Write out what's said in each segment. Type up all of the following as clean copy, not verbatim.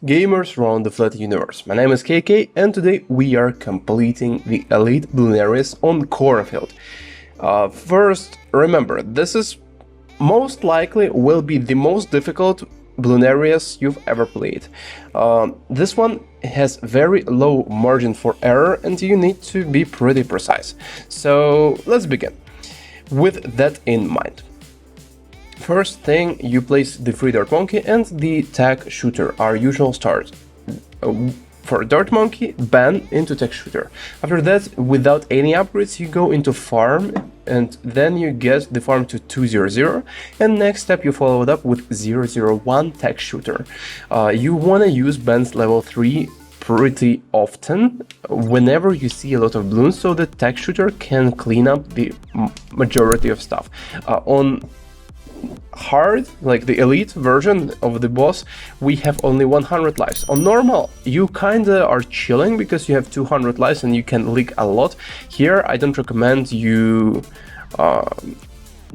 Gamers around the flat universe, my name is KK and today we are completing the Elite Bloonarius on CornField. First, remember, this is most likely will be the most difficult Bloonarius you've ever played. This one has very low margin for error and you need to be pretty precise. So let's begin. With that in mind. First thing, you place the free Dart Monkey and the Tag Shooter, our usual start. For Dart Monkey, ban into Tag Shooter. After that, without any upgrades, you go into Farm and then you get the farm to 200, and next step you follow it up with 001 Tag Shooter. You want to use bans level 3 pretty often whenever you see a lot of balloons, so that Tag Shooter can clean up the majority of stuff. On hard, like the elite version of the boss, we have only 100 lives. On normal, you kinda are chilling because you have 200 lives and you can leak a lot. Here, I don't recommend you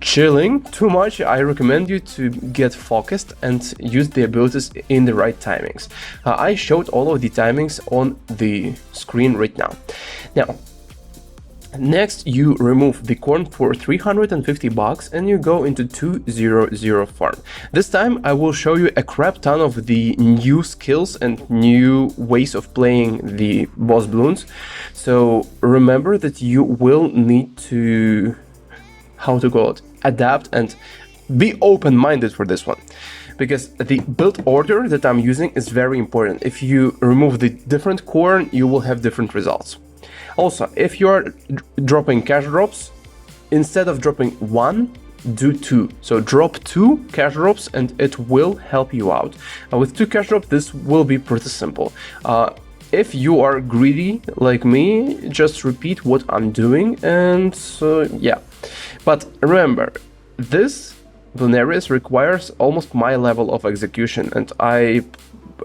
chilling too much. I recommend you to get focused and use the abilities in the right timings. I showed all of the timings on the screen right now. Now, next, you remove the corn for 350 bucks and you go into 200 farm. This time I will show you a crap ton of the new skills and new ways of playing the boss balloons. So remember that you will need to, how to call it, adapt and be open-minded for this one. Because the build order that I'm using is very important. If you remove the different corn, you will have different results. Also, if you are dropping cash drops, instead of dropping 1, do 2. So drop 2 cash drops and it will help you out. With 2 cash drops, this will be pretty simple. If you are greedy like me, just repeat what I'm doing and yeah. But remember, this Bloonarius requires almost my level of execution and I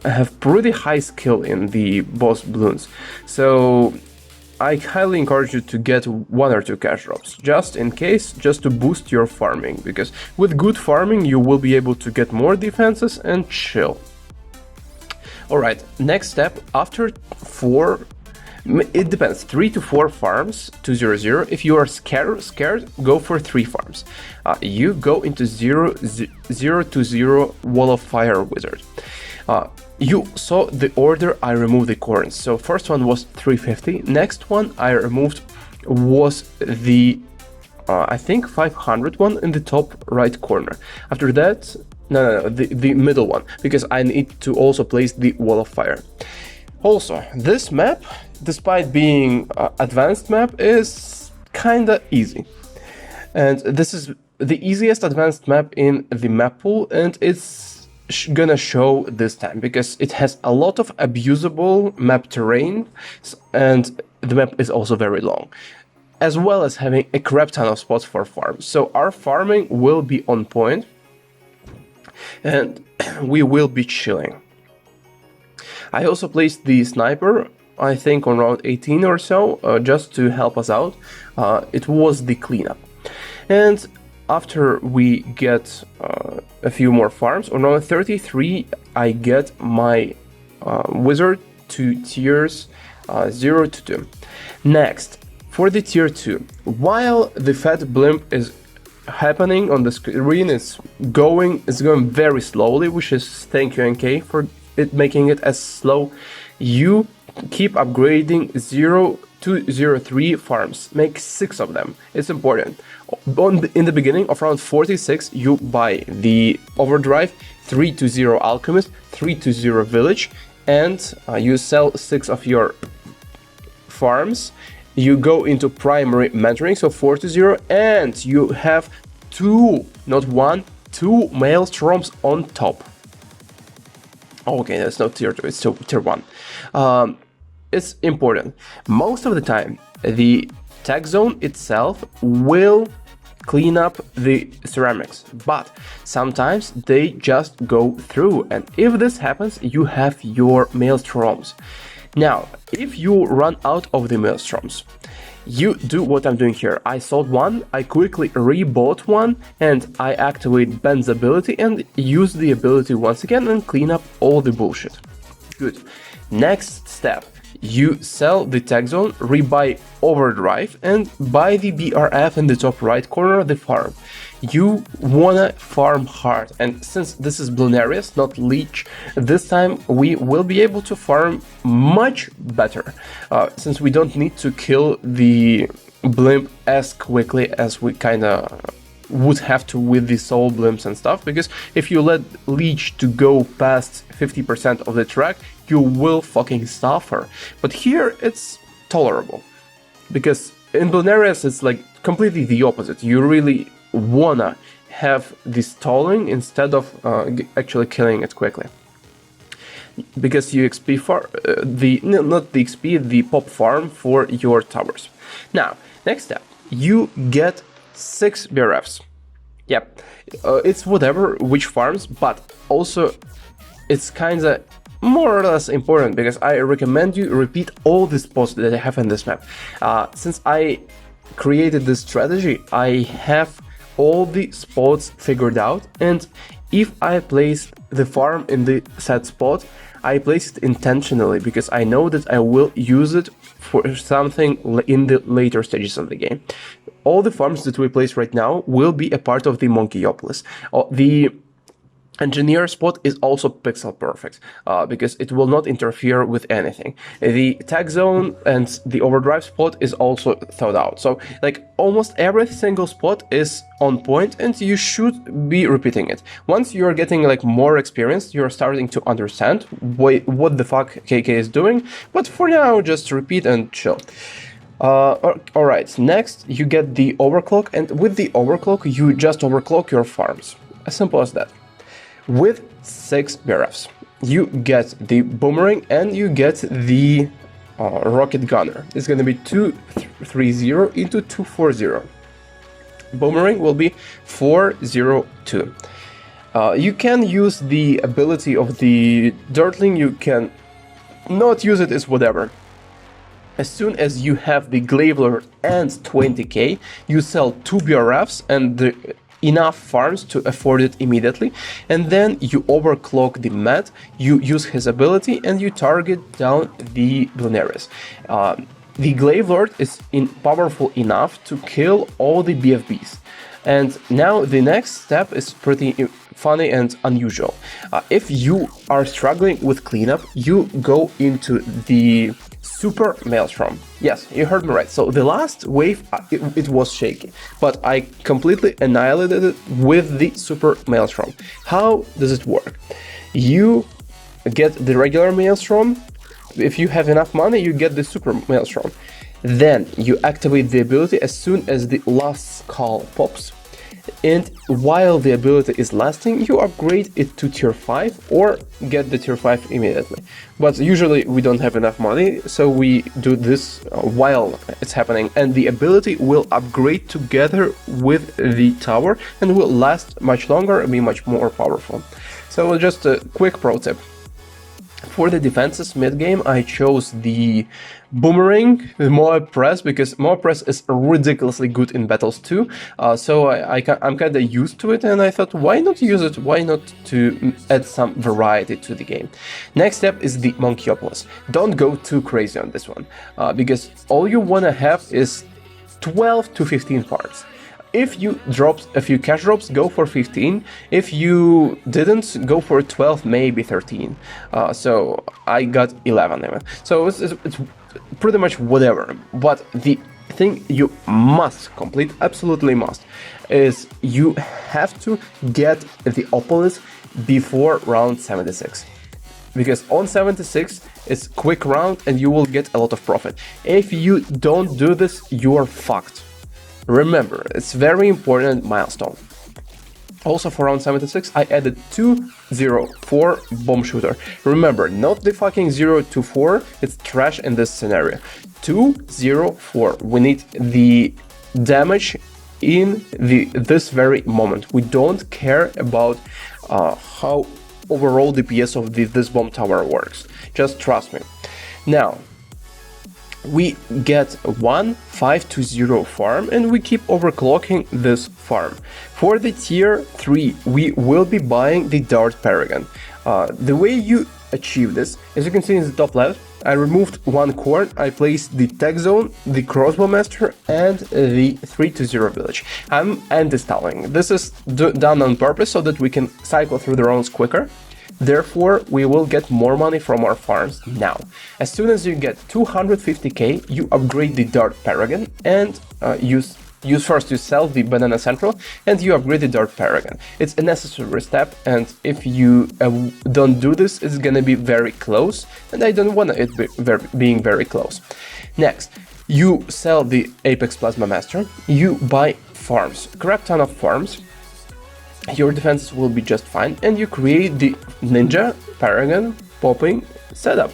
have pretty high skill in the boss balloons. So I highly encourage you to get 1 or 2 cash drops, just in case, just to boost your farming, because with good farming you will be able to get more defenses and chill. Alright, next step, after 4, it depends, 3 to 4 farms, 200, if you are scared, go for 3 farms. You go into 0 to 0 Wall of Fire Wizard. You saw the order I removed the corns. So first one was 350. Next one I removed was the I think 500 one in the top right corner. After that, no, the middle one, because I need to also place the Wall of Fire. Also, this map, despite being advanced map, is kinda easy. And this is the easiest advanced map in the map pool, and it's gonna show this time because it has a lot of abusable map terrain and the map is also very long, as well as having a crap ton of spots for farms. So our farming will be on point and we will be chilling. I also placed the sniper, I think on round 18 or so, just to help us out. It was the cleanup. And after we get a few more farms, on round 33 I get my wizard to tiers 0 to 2. Next, for the tier 2, while the fat blimp is happening on the screen, it's going very slowly, which is thank you NK for it making it as slow. You keep upgrading 0 to 03 farms, make 6 of them, it's important. In the beginning of round 46, you buy the Overdrive, 3 to 0 Alchemist, 3 to 0 Village, and you sell 6 of your farms. You go into Primary Mentoring, so 4 to 0, and you have 2, not 1, 2 Maelstroms on top. Okay, that's not tier 2, it's still tier 1. It's important. Most of the time, the tag zone itself will clean up the ceramics, but sometimes they just go through, and if this happens, you have your Maelstroms. Now, if you run out of the Maelstroms, you do what I'm doing here. I sold one, I quickly rebought one, and I activate Ben's ability and use the ability once again and clean up all the bullshit. Good. Next step. You sell the tech zone, rebuy Overdrive, and buy the BRF in the top right corner of the farm. You wanna farm hard, and since this is Bloonarius, not Leech, this time we will be able to farm much better, since we don't need to kill the blimp as quickly as we kinda would have to with the soul blimps and stuff, because if you let Leech to go past 50% of the track, you will fucking suffer. But here it's tolerable, because in Bloonarius it's like completely the opposite. You really wanna have the stalling instead of actually killing it quickly, because you XP not the XP, the pop farm for your towers. Now, next step, you get 6 BRFs. Yep, it's whatever which farms, but also it's kinda more or less important, because I recommend you repeat all the spots that I have in this map. Since I created this strategy, I have all the spots figured out, and if I place the farm in the set spot, I place it intentionally, because I know that I will use it for something in the later stages of the game. All the farms that we place right now will be a part of the Monkeypolis. The engineer spot is also pixel perfect, because it will not interfere with anything. The tag zone and the overdrive spot is also thought out. So like almost every single spot is on point, and you should be repeating it. Once you're getting like more experience, you're starting to understand what the fuck KK is doing. But for now, just repeat and chill. Alright, next you get the overclock, and with the overclock you just overclock your farms. As simple as that. With 6 BRFs, you get the boomerang and you get the rocket gunner. It's going to be 230 into 240. Boomerang will be 402. You can use the ability of the dirtling, you can not use it, it's whatever. As soon as you have the Glaive and 20k, you sell 2 BRFs and enough farms to afford it immediately, and then you overclock the mat, you use his ability, and you target down the Bloonarius. The Glaive Lord is powerful enough to kill all the BFBs. And now the next step is pretty funny and unusual. If you are struggling with cleanup, you go into the Super Maelstrom. Yes, you heard me right. So the last wave, it was shaky, but I completely annihilated it with the Super Maelstrom. How does it work? You get the regular Maelstrom. If you have enough money, you get the Super Maelstrom. Then you activate the ability as soon as the last skull pops. And while the ability is lasting, you upgrade it to tier 5 or get the tier 5 immediately. But usually we don't have enough money, so we do this while it's happening, and the ability will upgrade together with the tower and will last much longer and be much more powerful. So just a quick pro tip. For the defenses mid-game, I chose the boomerang, the Moab press, because Moab press is ridiculously good in battles too. So I'm kind of used to it, and I thought, why not use it? Why not to add some variety to the game? Next step is the Monkeypolis. Don't go too crazy on this one, because all you want to have is 12 to 15 parts. If you dropped a few cash drops, go for 15. If you didn't, go for 12, maybe 13. So I got 11 even. So it's pretty much whatever. But the thing you must complete, absolutely must, is you have to get the Opolis before round 76. Because on 76 it's quick round and you will get a lot of profit. If you don't do this, you are fucked. Remember, it's very important milestone. Also for round 76, I added 204 bomb shooter. Remember, not the fucking 024, it's trash in this scenario. 204, we need the damage in this very moment. We don't care about how overall DPS of this bomb tower works. Just trust me. Now, we get 1520 farm and we keep overclocking this farm. For the tier 3, we will be buying the Dart Paragon. The way you achieve this. As you can see in the top left, I removed one corn, I placed the tech zone, the crossbow master, and the 3-0 village. I'm anti-stalling. This is done on purpose so that we can cycle through the rounds quicker. Therefore, we will get more money from our farms now. As soon as you get 250k, you upgrade the Dart Paragon and use first to sell the Banana Central, and you upgrade the Dart Paragon. It's a necessary step, and if you don't do this, it's gonna be very close, and I don't want it being very close. Next, you sell the Apex Plasma Master, you buy farms, crap ton of farms, your defenses will be just fine, and you create the Ninja Paragon popping setup.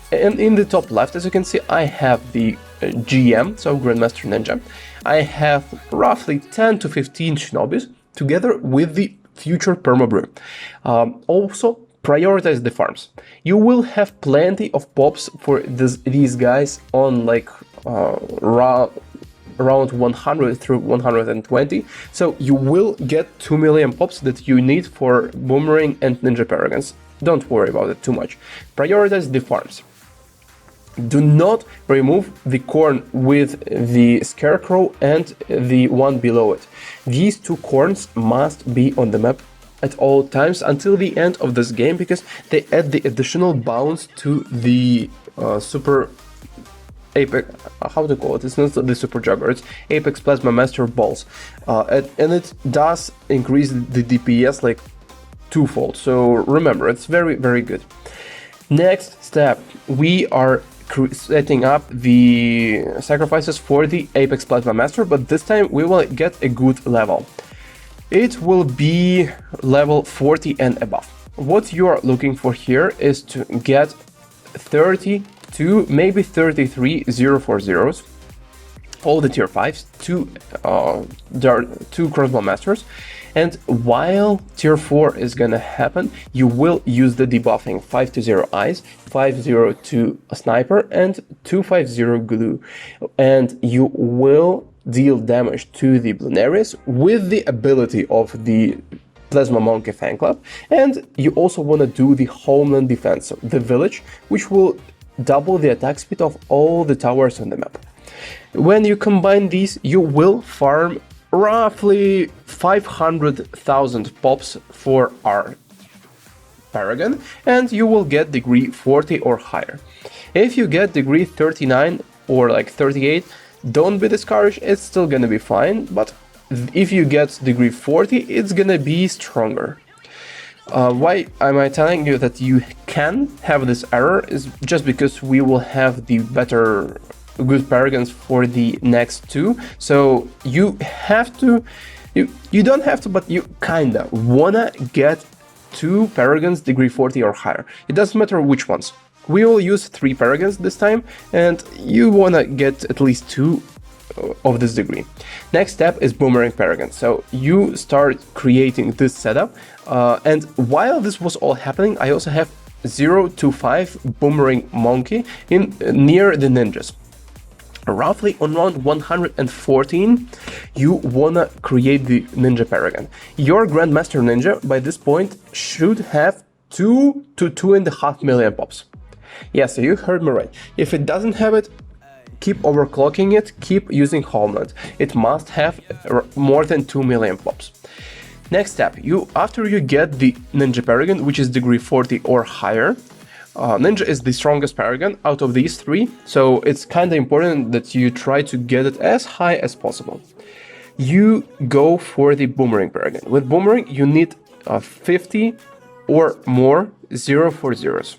And in the top left, as you can see, I have the GM, so Grandmaster Ninja. I have roughly 10 to 15 Shinobis together with the future Permabrew. Also, prioritize the farms. You will have plenty of pops for these guys on like around 100 through 120, so you will get 2 million pops that you need for Boomerang and Ninja Paragons. Don't worry about it too much. Prioritize the farms. Do not remove the corn with the Scarecrow and the one below it. These two corns must be on the map at all times until the end of this game, because they add the additional bounce to the super Apex, how to call it? It's not the Super Jugger, it's Apex Plasma Master balls, and it does increase the DPS like twofold. So remember, it's very, very good. Next step, we are setting up the sacrifices for the Apex Plasma Master, but this time we will get a good level. It will be level 40 and above. What you are looking for here is to get 32, maybe 33 040s, all the tier 5s, two crossbow masters, and while tier 4 is gonna happen, you will use the debuffing 5-0 eyes, 5-0 sniper, and 2-5-0 glue, and you will deal damage to the Bloonarius with the ability of the Plasma Monkey Fan Club, and you also want to do the homeland defense, the village, which will double the attack speed of all the towers on the map. When you combine these, you will farm roughly 500,000 pops for our Paragon, and you will get degree 40 or higher. If you get degree 39 or like 38, don't be discouraged, it's still gonna be fine, but if you get degree 40, it's gonna be stronger. Why am I telling you that you can have this error is just because we will have the better good Paragons for the next two, so you have to, you don't have to, but you kinda wanna get two Paragons degree 40 or higher. It doesn't matter which ones. We will use 3 Paragons this time, and you wanna get at least 2 of this degree. Next step is Boomerang Paragon. So you start creating this setup, and while this was all happening, I also have 0 to 5 Boomerang Monkey in near the ninjas. Roughly on round 114, you wanna create the Ninja Paragon. Your Grandmaster Ninja by this point should have 2 to 2.5 million pops. Yeah, so you heard me right. If it doesn't have it, keep overclocking it, keep using Homeland. It must have more than 2 million pops. Next step, after you get the Ninja Paragon, which is degree 40 or higher, Ninja is the strongest Paragon out of these 3, so it's kinda important that you try to get it as high as possible. You go for the Boomerang Paragon. With Boomerang, you need 50 or more 040s.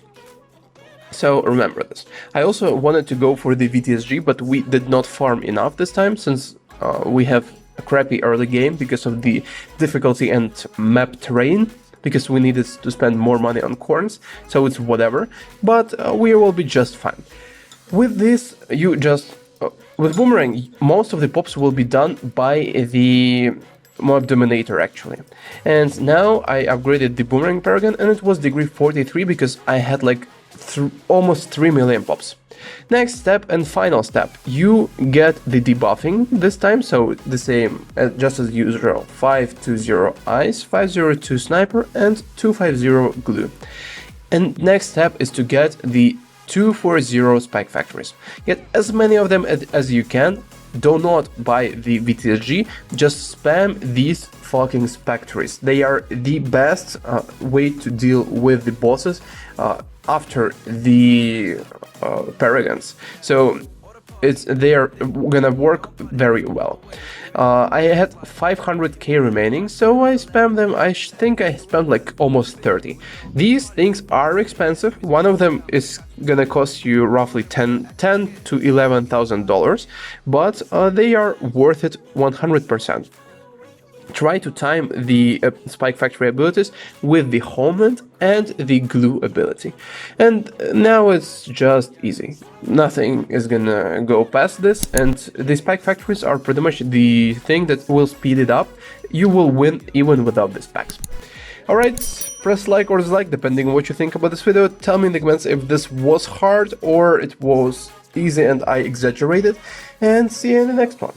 So remember this. I also wanted to go for the VTSG, but we did not farm enough this time, since we have a crappy early game because of the difficulty and map terrain, because we needed to spend more money on corns, so it's whatever, but we will be just fine. With this, with Boomerang, most of the pops will be done by the Mob Dominator actually. And now I upgraded the Boomerang Paragon, and it was degree 43 because I had like almost 3 million pops. Next step and final step, you get the debuffing this time, so the same just as usual, 520 ice, 502 sniper and 250 glue. And next step is to get the 240 spike factories. Get as many of them as you can. Do not buy the VTSG, just spam these fucking factories. They are the best way to deal with the bosses after the Paragons. So they are gonna work very well. I had 500k remaining, so I spammed them. I think I spent like almost 30. These things are expensive. One of them is gonna cost you roughly $10 to $11,000, but they are worth it 100%. Try to time the Spike Factory abilities with the Homeland and the Glue ability. And now it's just easy. Nothing is gonna go past this, and the Spike Factories are pretty much the thing that will speed it up. You will win even without these packs. Alright, press like or dislike depending on what you think about this video. Tell me in the comments if this was hard or it was easy and I exaggerated. And see you in the next one.